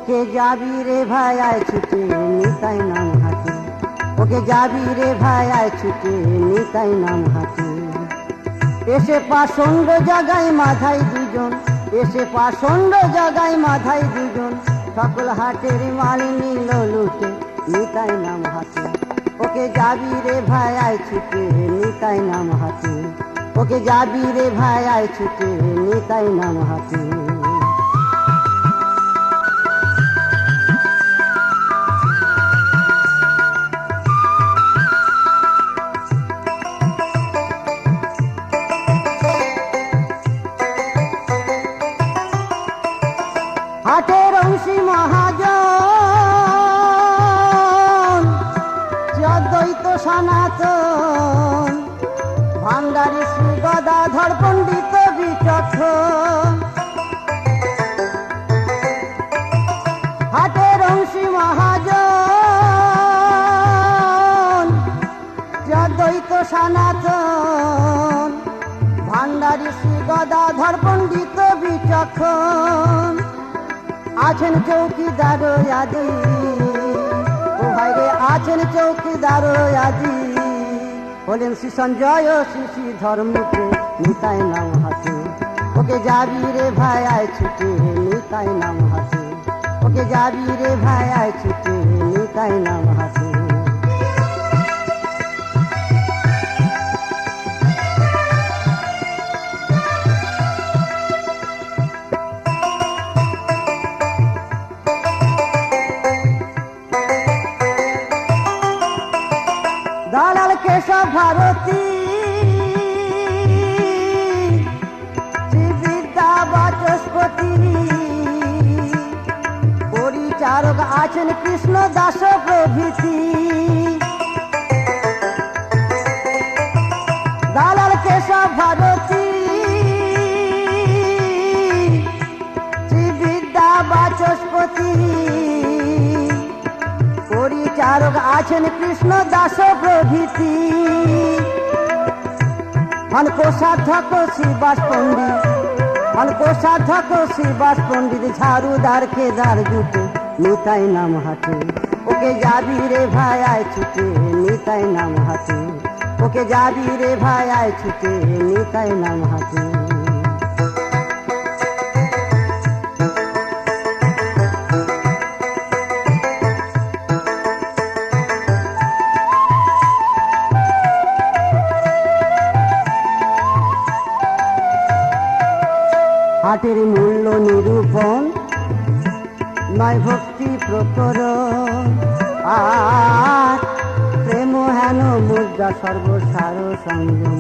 ওকে যাবি রে ভাই আয় ছুটে নিতাই নাম হাতে, ওকে যাবি রে ভাই আয় ছুটে নিতাই নাম হাতে। এসে পাষণ্ড জাগায় মাথায় দুজন, এসে পাষণ্ড জাগায় মাথায় দুজন, সকল হাটের মাল নিল লুটে নিতাই নাম হাতে। ওকে যাবি রে ভাই আয় ছুটে নিতাই নাম হাতে, ওকে যাবি রে ভাই আয় ছুটে নিতাই নাম হাতে। হাটের অংশী মহাজন অদ্বৈত সনাতন, ভান্ডারী শ্রী গদাধর পণ্ডিত বিচক্ষণ। হাটের অংশী মহাজন অদ্বৈত সনাতন, ভান্ডারী শ্রী গদাধর পণ্ডিত বিচক্ষণ। আছেন চৌকিদার আদি, ও ভাই রে আছেন চৌকিদার আদি, হলেন শ্রী সঞ্জয় শ্রী শ্রী ধর্মকে নিতাই নাম হাতে। ওকে যাবি রে ভাই আয় ছুটে নিতাই নাম হাতে, ওকে যাবি রে ভাই আয় ছুটে নিতাই নাম হাতে। দালাল কেশব ভারতী শ্রীবিদ্যা বাচস্পতি, পরিচারক আছেন কৃষ্ণ দাস প্রভৃতি। দালাল কেশব ভারতী শ্রীবিদ্যা বাচস্পতি, পরিচারক আছেন কৃষ্ণ দাস প্রভৃতি। কোষাধ্যক্ষ শ্রীবাস পণ্ডিত, কোষাধ্যক্ষ শ্রীবাস পণ্ডিত, ঝাড়ুদার কেদার জুটে নিতাই নাম হাতে। ওকে যাবি রে ভাই আয় ছুটে নিতাই নাম হাতে, ওকে যাবি রে ভাই আয় ছুটে নিতাই নাম হাতে। হাটের মূল্য নিরূপণ নয় ভক্তি প্রকরণ, আর প্রেম হেন মুদ্রা সর্বসার সংযম।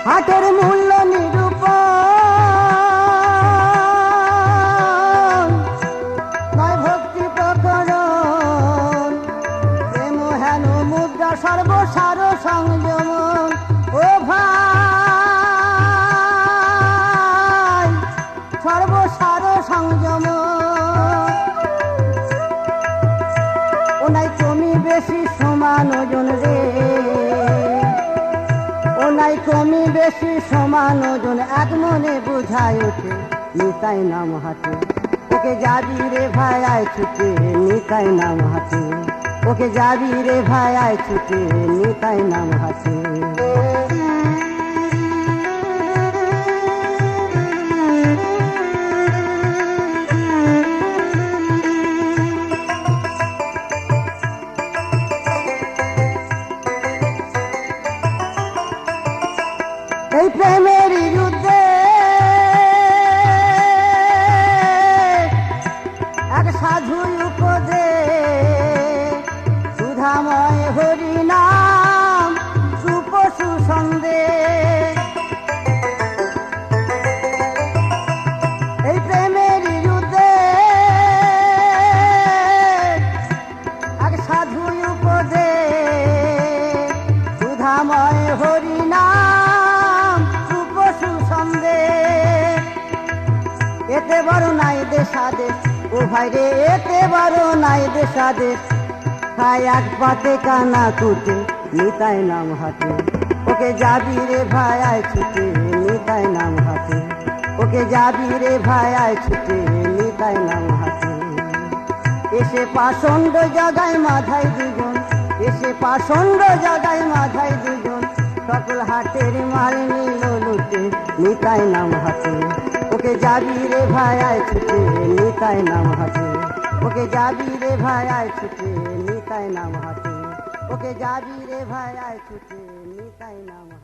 হাটের মূল্য নিরূপণ নয় ভক্তি প্রকরণ, প্রেম হেন মুদ্রা সর্বসার সংযম। ও ভাই সর্বসার সংযম, ও নাই কমি বেশি সমান ওজন রে, ও নাই কমি বেশি সমান ওজন, এক মনে বুঝায় ওঠে নিতাই নাম হাতে। ওকে যাবি রে ভাই আয় ছুটে নিতাই নাম হাতে, ওকে যাবি রে ভাই আয় ছুটে নিতাই নাম হাতে। এই প্রেমের যুদ্ধে এক সাধু উপদে, সুধাময় হরি নাম সুপশু সন্দে। এই প্রেমের যুদ্ধে এক সাধু উপদে, সুধাময় হরি নাম সুপশু সন্দে। এতে বড় নাই দেশাদেশ, ও ভাই রে এতে বড় নাই দেশাদেশ, খায় এক পাতে কানা কুটে নিতাই নাম হাতে। ওকে যাবি রে ভাই আয় ছুটে নিতাই নাম হাতে, ওকে যাবি রে ভাই আয় ছুটে নিতাই নাম হাতে। এসে পাষণ্ড জাগায় মাথায় দুজন, এসে পাষণ্ড জাগায় মাথায় দুজন, সকল হাটের মাল নিল লুটে নিতাই নাম হাতে। ওকে যাবি রে ভাই আয় ছুটে নিতাই নাম হাতে। ওকে যাবি রে ভাই আয় ছুটে নিতাই নাম হাতে। ওকে যাবি রে ভাই আয় ছুটে নিতাই নাম হাতে।